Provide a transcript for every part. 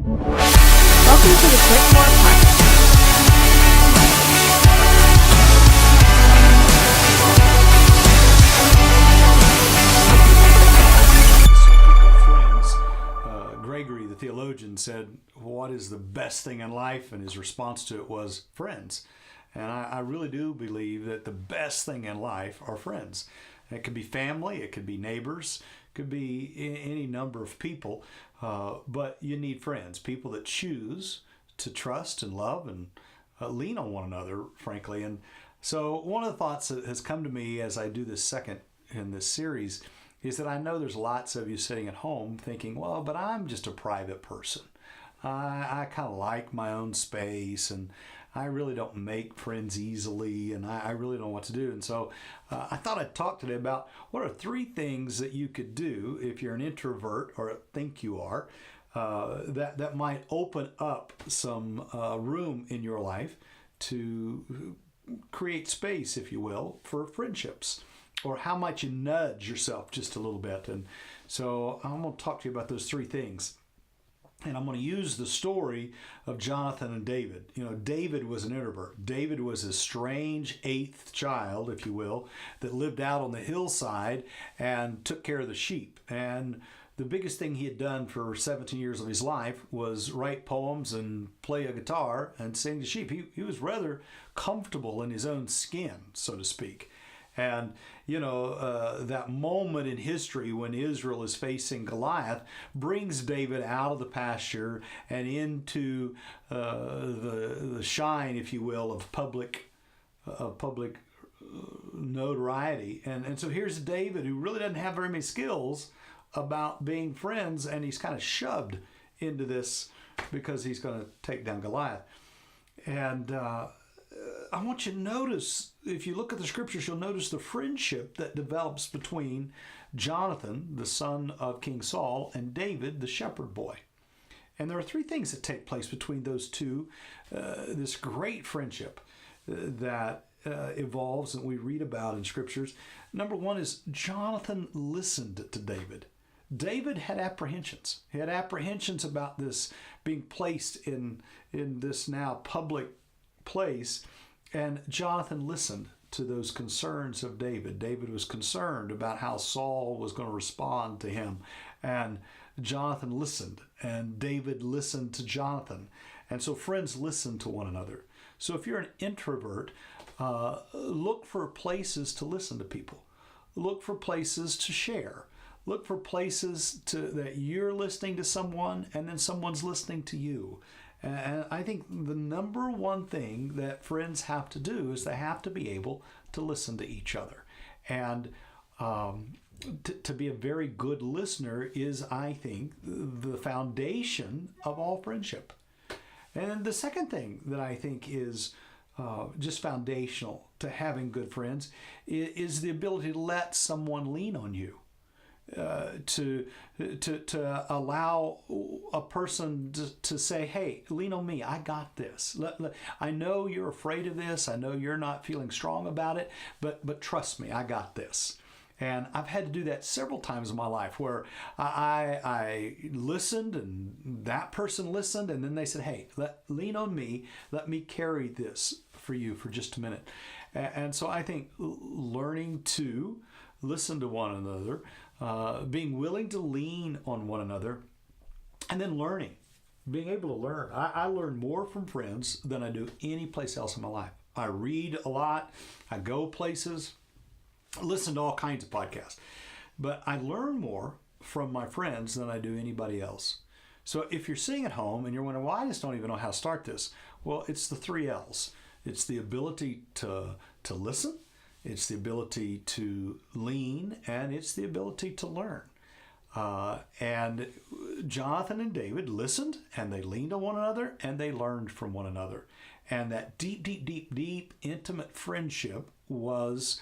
Welcome to the Quintin Moore Podcast. Gregory, the theologian, said, "What is the best thing in life?" And his response to it was friends. And I really do believe that the best thing in life are friends. It could be family, it could be neighbors, it could be any number of people, but you need friends, people that choose to trust and love and lean on one another, frankly. And so one of the thoughts that has come to me as I do this second in this series is that I know there's lots of you sitting at home thinking, well, but I'm just a private person. I kind of like my own space, and I really don't make friends easily, and I really don't know what to do. And so I thought I'd talk today about what are 3 things that you could do if you're an introvert, or think you are, that might open up some room in your life to create space, if you will, for friendships. Or how might you nudge yourself just a little bit? And so I'm going to talk to you about those 3 things. And I'm going to use the story of Jonathan and David. You know, David was an introvert. David was a strange 8th child, if you will, that lived out on the hillside and took care of the sheep. And the biggest thing he had done for 17 years of his life was write poems and play a guitar and sing to sheep. He was rather comfortable in his own skin, so to speak. And, you know, that moment in history when Israel is facing Goliath brings David out of the pasture and into the shine, if you will, of public notoriety. And so here's David, who really doesn't have very many skills about being friends, and he's kind of shoved into this because he's going to take down Goliath. And I want you to notice, if you look at the scriptures, you'll notice the friendship that develops between Jonathan, the son of King Saul, and David, the shepherd boy. And there are 3 things that take place between those two, this great friendship that evolves and we read about in scriptures. Number 1 is Jonathan listened to David. David had apprehensions. He had apprehensions about this being placed in this now public place, and Jonathan listened to those concerns of David. David was concerned about how Saul was going to respond to him, and Jonathan listened, and David listened to Jonathan. And so friends listen to one another. So if you're an introvert, look for places to listen to people. Look for places to share. Look for places that you're listening to someone and then someone's listening to you. And I think the number 1 thing that friends have to do is they have to be able to listen to each other. And to be a very good listener is, I think, the foundation of all friendship. And the second thing that I think is just foundational to having good friends is the ability to let someone lean on you. To allow a person to say, hey, lean on me, I got this. I know you're afraid of this, I know you're not feeling strong about it, but trust me, I got this. And I've had to do that several times in my life where I listened and that person listened, and then they said, hey, lean on me, let me carry this for you for just a minute. And so I think learning to listen to one another, being willing to lean on one another, and then learning, being able to learn. I learn more from friends than I do any place else in my life. I read a lot, I go places, listen to all kinds of podcasts, but I learn more from my friends than I do anybody else. So if you're sitting at home and you're wondering, well, I just don't even know how to start this. Well, it's the 3 L's. It's the ability to listen, it's the ability to lean, and it's the ability to learn. And Jonathan and David listened, and they leaned on one another, and they learned from one another. And that deep, intimate friendship was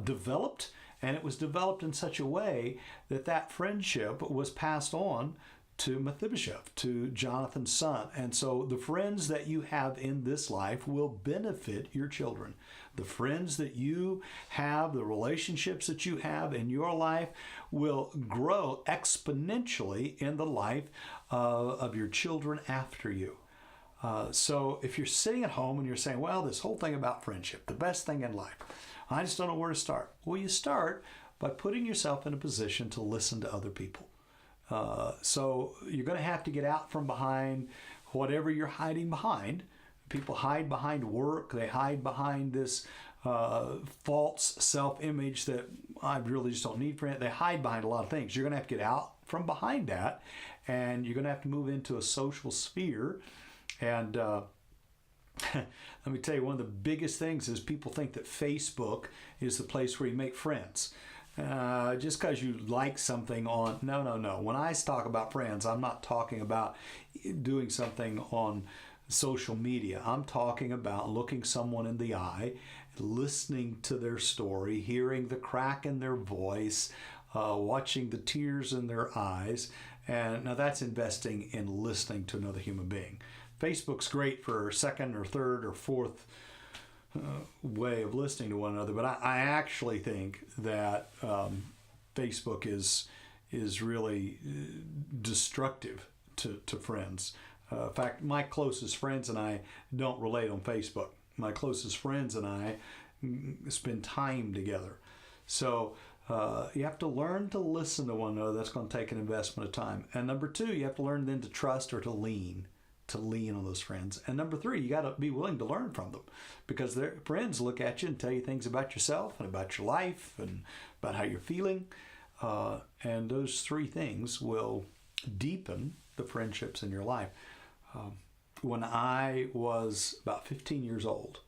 developed, and it was developed in such a way that friendship was passed on to Mephibosheth, to Jonathan's son. And so the friends that you have in this life will benefit your children. The friends that you have, the relationships that you have in your life will grow exponentially in the life of your children after you. So if you're sitting at home and you're saying, well, this whole thing about friendship, the best thing in life, I just don't know where to start. Well, you start by putting yourself in a position to listen to other people. So you're going to have to get out from behind whatever you're hiding behind. People hide behind work. They hide behind this false self-image that I really just don't need friends. They hide behind a lot of things. You're going to have to get out from behind that, and you're going to have to move into a social sphere. And let me tell you, one of the biggest things is people think that Facebook is the place where you make friends. Just because you like something on, no. When I talk about friends, I'm not talking about doing something on social media. I'm talking about looking someone in the eye, listening to their story, hearing the crack in their voice, watching the tears in their eyes. And now that's investing in listening to another human being. Facebook's great for second or third or fourth way of listening to one another, but I actually think that Facebook is really destructive to friends. In fact, my closest friends and I don't relate on Facebook. My closest friends and I spend time together. So you have to learn to listen to one another. That's going to take an investment of time. And number two, you have to learn then to trust or to lean on those friends. And number three, you got to be willing to learn from them, because their friends look at you and tell you things about yourself and about your life and about how you're feeling. And those three things will deepen the friendships in your life. When I was about 15 years old,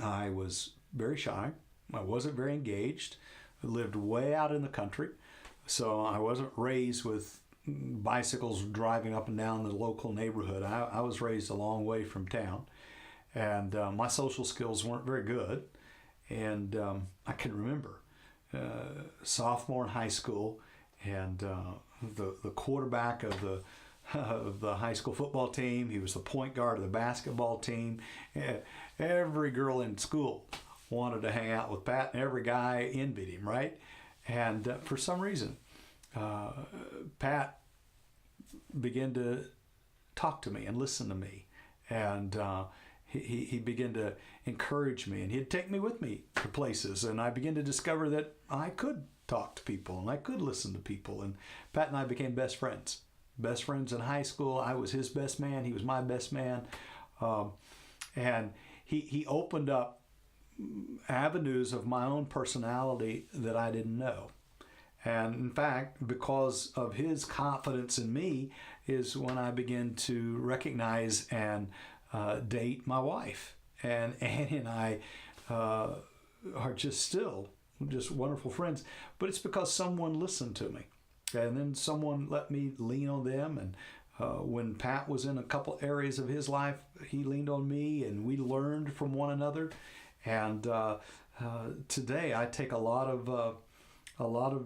I was very shy. I wasn't very engaged. I lived way out in the country, so I wasn't raised with bicycles driving up and down the local neighborhood. I was raised a long way from town, and my social skills weren't very good. And I can remember sophomore in high school, and the quarterback of the high school football team, he was the point guard of the basketball team. Every girl in school wanted to hang out with Pat, and every guy envied him, right? And for some reason, Pat began to talk to me and listen to me, and he began to encourage me, and he'd take me with me to places, and I began to discover that I could talk to people and I could listen to people, and Pat and I became best friends in high school. I was his best man, he was my best man, and he opened up avenues of my own personality that I didn't know. And in fact, because of his confidence in me is when I began to recognize and date my wife. And Annie and I are just wonderful friends. But it's because someone listened to me. And then someone let me lean on them. And when Pat was in a couple areas of his life, he leaned on me, and we learned from one another. And today I take I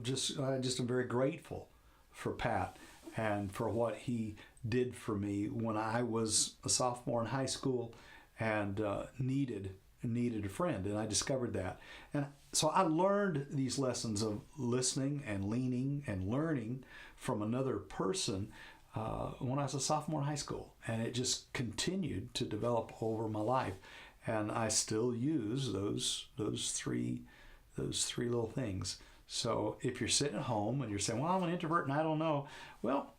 just am very grateful for Pat and for what he did for me when I was a sophomore in high school and needed a friend, and I discovered that. And so I learned these lessons of listening and leaning and learning from another person when I was a sophomore in high school, and it just continued to develop over my life. And I still use those three little things. So if you're sitting at home and you're saying, well, I'm an introvert and I don't know, well,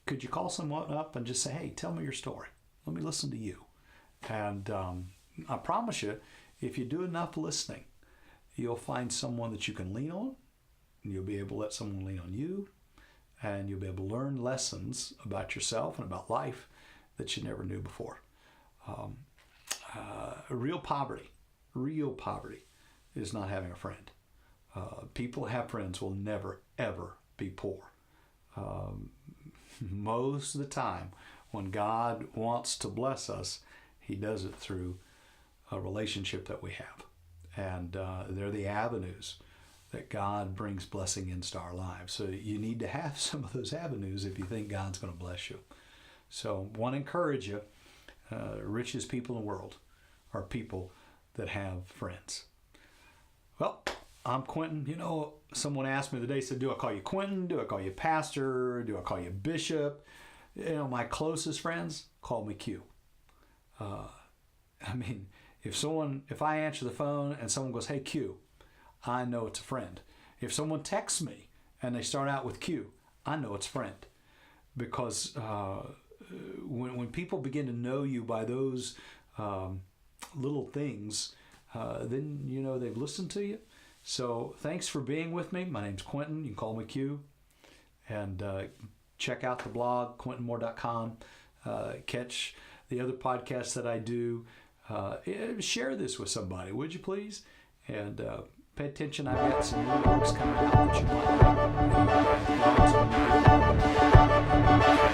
could you call someone up and just say, hey, tell me your story. Let me listen to you. And I promise you, if you do enough listening, you'll find someone that you can lean on, and you'll be able to let someone lean on you, and you'll be able to learn lessons about yourself and about life that you never knew before. Real poverty is not having a friend. People who have friends will never, ever be poor. Most of the time, when God wants to bless us, he does it through a relationship that we have. And they're the avenues that God brings blessing into our lives. So you need to have some of those avenues if you think God's going to bless you. So I want to encourage you, richest people in the world are people that have friends. Well, I'm Quintin. You know, someone asked me the day, said, do I call you Quintin? Do I call you pastor? Do I call you bishop? You know, my closest friends call me Q. I mean, if I answer the phone and someone goes, hey, Q, I know it's a friend. If someone texts me and they start out with Q, I know it's a friend. Because when people begin to know you by those little things, then you know they've listened to you. So thanks for being with me. My name's Quintin. You can call me Q. And check out the blog, quintinmoore.com. Catch the other podcasts that I do. Share this with somebody, would you please? And pay attention. I've got some new books coming out that you might like.